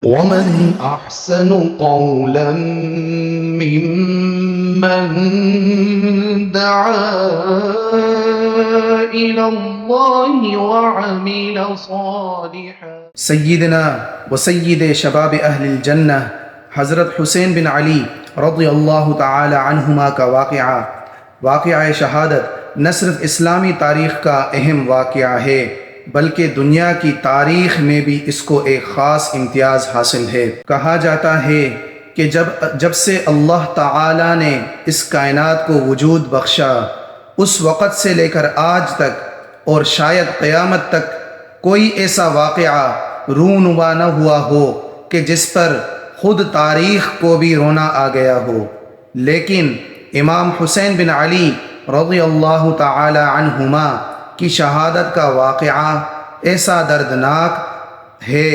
ومن أحسن قولا ممن دعا إلى الله وعمل صالحا. سیدنا و سید شباب اہل الجنہ حضرت حسین بن علی رضی اللہ تعالی عنہما کا واقعہ شہادت نہ صرف اسلامی تاریخ کا اہم واقعہ ہے بلکہ دنیا کی تاریخ میں بھی اس کو ایک خاص امتیاز حاصل ہے۔ کہا جاتا ہے کہ جب سے اللہ تعالی نے اس کائنات کو وجود بخشا، اس وقت سے لے کر آج تک اور شاید قیامت تک کوئی ایسا واقعہ رونما نہ ہوا ہو کہ جس پر خود تاریخ کو بھی رونا آ گیا ہو، لیکن امام حسین بن علی رضی اللہ تعالی عنہما کی شہادت کا واقعہ ایسا دردناک ہے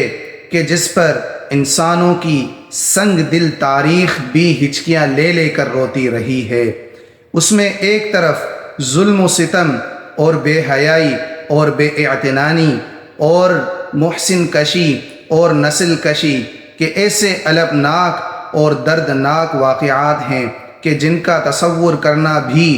کہ جس پر انسانوں کی سنگ دل تاریخ بھی ہچکیاں لے لے کر روتی رہی ہے۔ اس میں ایک طرف ظلم و ستم اور بے حیائی اور بے اعتنانی اور محسن کشی اور نسل کشی کے ایسے البناک اور دردناک واقعات ہیں کہ جن کا تصور کرنا بھی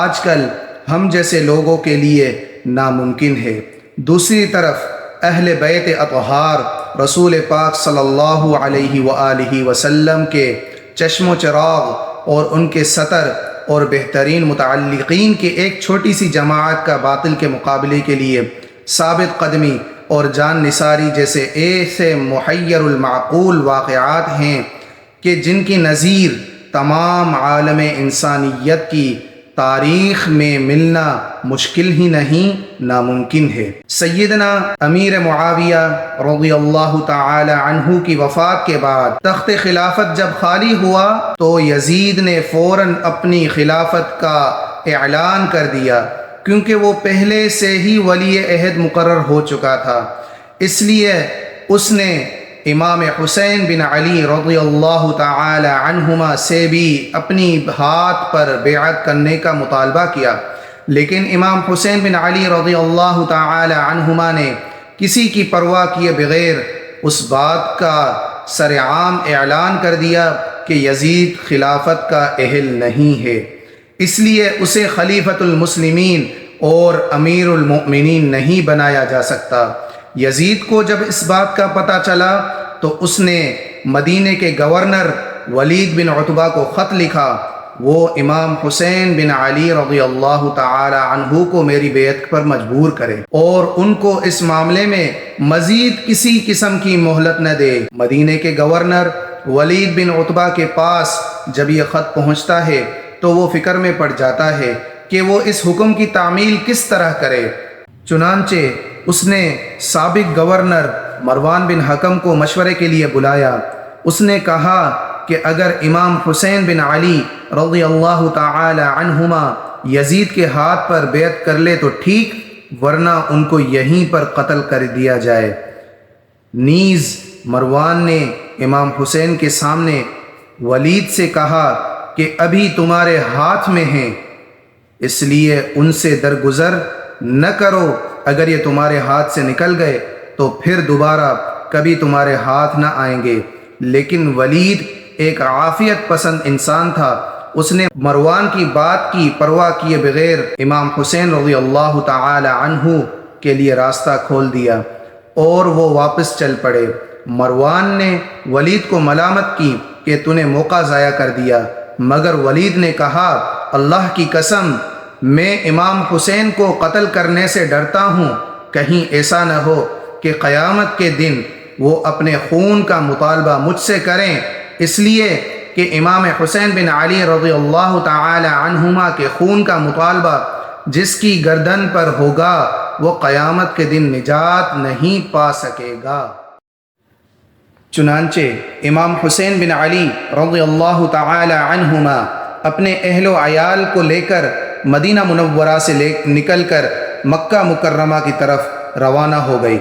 آج کل ہم جیسے لوگوں کے لیے ناممکن ہے۔ دوسری طرف اہل بیت اطہار رسول پاک صلی اللہ علیہ وآلہ وسلم کے چشم و چراغ اور ان کے سطر اور بہترین متعلقین کی ایک چھوٹی سی جماعت کا باطل کے مقابلے کے لیے ثابت قدمی اور جان نثاری جیسے ایسے محیر المعقول واقعات ہیں کہ جن کی نظیر تمام عالم انسانیت کی تاریخ میں ملنا مشکل ہی نہیں ناممکن ہے۔ سیدنا امیر معاویہ رضی اللہ تعالی عنہ کی وفات کے بعد تخت خلافت جب خالی ہوا تو یزید نے فوراً اپنی خلافت کا اعلان کر دیا، کیونکہ وہ پہلے سے ہی ولی عہد مقرر ہو چکا تھا۔ اس لیے اس نے امام حسین بن علی رضی اللہ تعالی عنہما سے بھی اپنی ہاتھ پر بیعت کرنے کا مطالبہ کیا، لیکن امام حسین بن علی رضی اللہ تعالی عنہما نے کسی کی پرواہ کیے بغیر اس بات کا سرعام اعلان کر دیا کہ یزید خلافت کا اہل نہیں ہے، اس لیے اسے خلیفۃ المسلمین اور امیر المؤمنین نہیں بنایا جا سکتا۔ یزید کو جب اس بات کا پتہ چلا تو اس نے مدینے کے گورنر ولید بن عتبہ کو خط لکھا، وہ امام حسین بن علی رضی اللہ تعالی عنہ کو میری بیعت پر مجبور کرے اور ان کو اس معاملے میں مزید کسی قسم کی مہلت نہ دے۔ مدینے کے گورنر ولید بن عتبہ کے پاس جب یہ خط پہنچتا ہے تو وہ فکر میں پڑ جاتا ہے کہ وہ اس حکم کی تعمیل کس طرح کرے۔ چنانچہ اس نے سابق گورنر مروان بن حکم کو مشورے کے لیے بلایا۔ اس نے کہا کہ اگر امام حسین بن علی رضی اللہ تعالی عنہما یزید کے ہاتھ پر بیعت کر لے تو ٹھیک، ورنہ ان کو یہیں پر قتل کر دیا جائے۔ نیز مروان نے امام حسین کے سامنے ولید سے کہا کہ ابھی تمہارے ہاتھ میں ہیں، اس لیے ان سے درگزر نہ کرو، اگر یہ تمہارے ہاتھ سے نکل گئے تو پھر دوبارہ کبھی تمہارے ہاتھ نہ آئیں گے۔ لیکن ولید ایک عافیت پسند انسان تھا، اس نے مروان کی بات کی پرواہ کیے بغیر امام حسین رضی اللہ تعالی عنہ کے لیے راستہ کھول دیا اور وہ واپس چل پڑے۔ مروان نے ولید کو ملامت کی کہ تو نے موقع ضائع کر دیا، مگر ولید نے کہا اللہ کی قسم میں امام حسین کو قتل کرنے سے ڈرتا ہوں، کہیں ایسا نہ ہو کہ قیامت کے دن وہ اپنے خون کا مطالبہ مجھ سے کریں، اس لیے کہ امام حسین بن علی رضی اللہ تعالی عنہما کے خون کا مطالبہ جس کی گردن پر ہوگا وہ قیامت کے دن نجات نہیں پا سکے گا۔ چنانچہ امام حسین بن علی رضی اللہ تعالی عنہما اپنے اہل و عیال کو لے کر مدینہ منورہ سے نکل کر مکہ مکرمہ کی طرف روانہ ہو گئی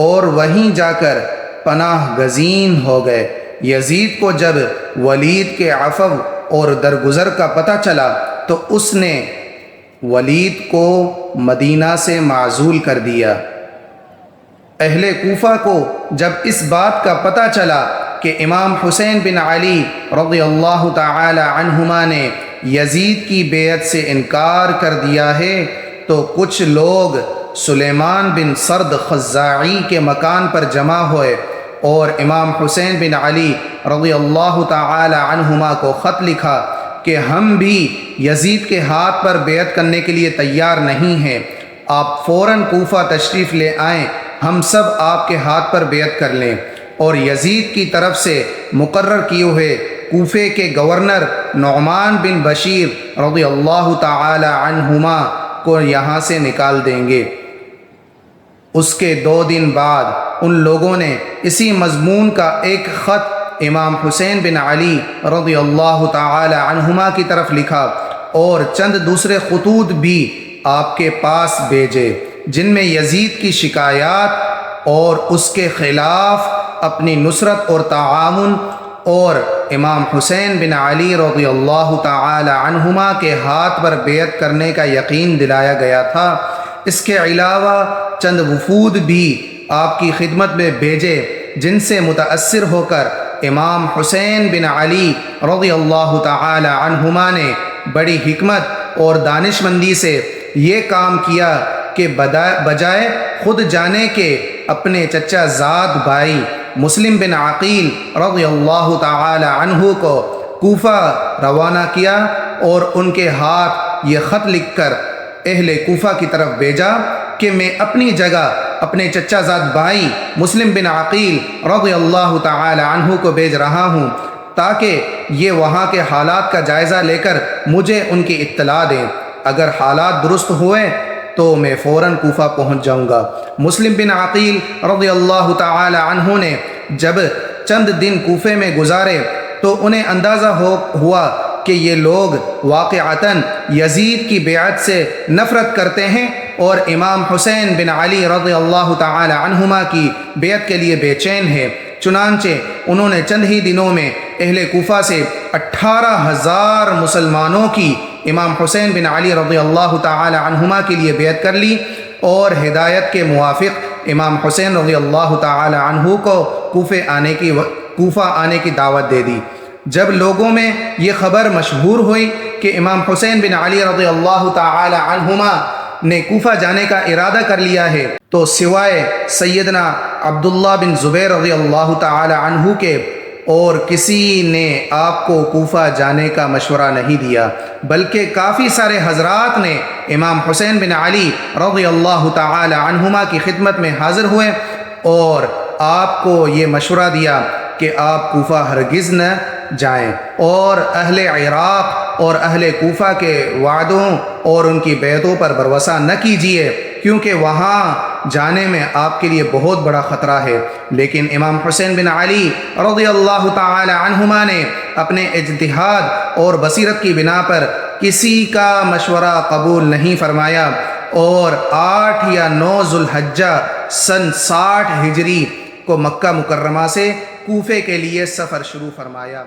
اور وہیں جا کر پناہ گزین ہو گئے۔ یزید کو جب ولید کے عفو اور درگزر کا پتہ چلا تو اس نے ولید کو مدینہ سے معزول کر دیا۔ اہل کوفہ کو جب اس بات کا پتہ چلا کہ امام حسین بن علی رضی اللہ تعالی عنہما نے یزید کی بیعت سے انکار کر دیا ہے تو کچھ لوگ سلیمان بن سرد خزاعی کے مکان پر جمع ہوئے اور امام حسین بن علی رضی اللہ تعالی عنہما کو خط لکھا کہ ہم بھی یزید کے ہاتھ پر بیعت کرنے کے لیے تیار نہیں ہیں، آپ فوراً کوفہ تشریف لے آئیں، ہم سب آپ کے ہاتھ پر بیعت کر لیں۔ اور یزید کی طرف سے مقرر کیے ہوئے کوفے کے گورنر نعمان بن بشیر رضی اللہ تعالی عنہما کو یہاں سے نکال دیں گے۔ اس کے 2 دن بعد ان لوگوں نے اسی مضمون کا ایک خط امام حسین بن علی رضی اللہ تعالی عنہما کی طرف لکھا اور چند دوسرے خطوط بھی آپ کے پاس بھیجے، جن میں یزید کی شکایات اور اس کے خلاف اپنی نصرت اور تعاون اور امام حسین بن علی رضی اللہ تعالی عنہما کے ہاتھ پر بیعت کرنے کا یقین دلایا گیا تھا۔ اس کے علاوہ چند وفود بھی آپ کی خدمت میں بھیجے، جن سے متاثر ہو کر امام حسین بن علی رضی اللہ تعالی عنہما نے بڑی حکمت اور دانش مندی سے یہ کام کیا کہ بجائے خود جانے کے اپنے چچا زاد بھائی مسلم بن عقیل رضی اللہ تعالی عنہ کو کوفہ روانہ کیا اور ان کے ہاتھ یہ خط لکھ کر اہل کوفہ کی طرف بھیجا کہ میں اپنی جگہ اپنے چچا زاد بھائی مسلم بن عقیل رضی اللہ تعالی عنہ کو بھیج رہا ہوں تاکہ یہ وہاں کے حالات کا جائزہ لے کر مجھے ان کی اطلاع دیں، اگر حالات درست ہوئے تو میں فوراً کوفہ پہنچ جاؤں گا۔ مسلم بن عقیل رضی اللہ تعالی عنہ نے جب چند دن کوفے میں گزارے تو انہیں اندازہ ہوا کہ یہ لوگ واقعتاً یزید کی بیعت سے نفرت کرتے ہیں اور امام حسین بن علی رضی اللہ تعالی عنہما کی بیعت کے لیے بے چین ہے۔ چنانچہ انہوں نے چند ہی دنوں میں اہل کوفہ سے 18,000 مسلمانوں کی امام حسین بن علی رضی اللہ تعالی عنہما کے لیے بیعت کر لی اور ہدایت کے موافق امام حسین رضی اللہ تعالی عنہ کو کوفہ آنے کی دعوت دے دی۔ جب لوگوں میں یہ خبر مشہور ہوئی کہ امام حسین بن علی رضی اللہ تعالی عنہما نے کوفہ جانے کا ارادہ کر لیا ہے تو سوائے سیدنا عبداللہ بن زبیر رضی اللہ تعالی عنہ کے اور کسی نے آپ کو کوفہ جانے کا مشورہ نہیں دیا، بلکہ کافی سارے حضرات نے امام حسین بن علی رضی اللہ تعالی عنہما کی خدمت میں حاضر ہوئے اور آپ کو یہ مشورہ دیا کہ آپ کوفہ ہرگز نہ جائیں اور اہل عراق اور اہل کوفہ کے وعدوں اور ان کی بیعتوں پر بھروسہ نہ کیجیے، کیونکہ وہاں جانے میں آپ کے لیے بہت بڑا خطرہ ہے۔ لیکن امام حسین بن علی رضی اللہ تعالی عنہما نے اپنے اجتہاد اور بصیرت کی بنا پر کسی کا مشورہ قبول نہیں فرمایا اور 8 یا 9 ذوالحجہ سن 60 ہجری کو مکہ مکرمہ سے کوفے کے لیے سفر شروع فرمایا۔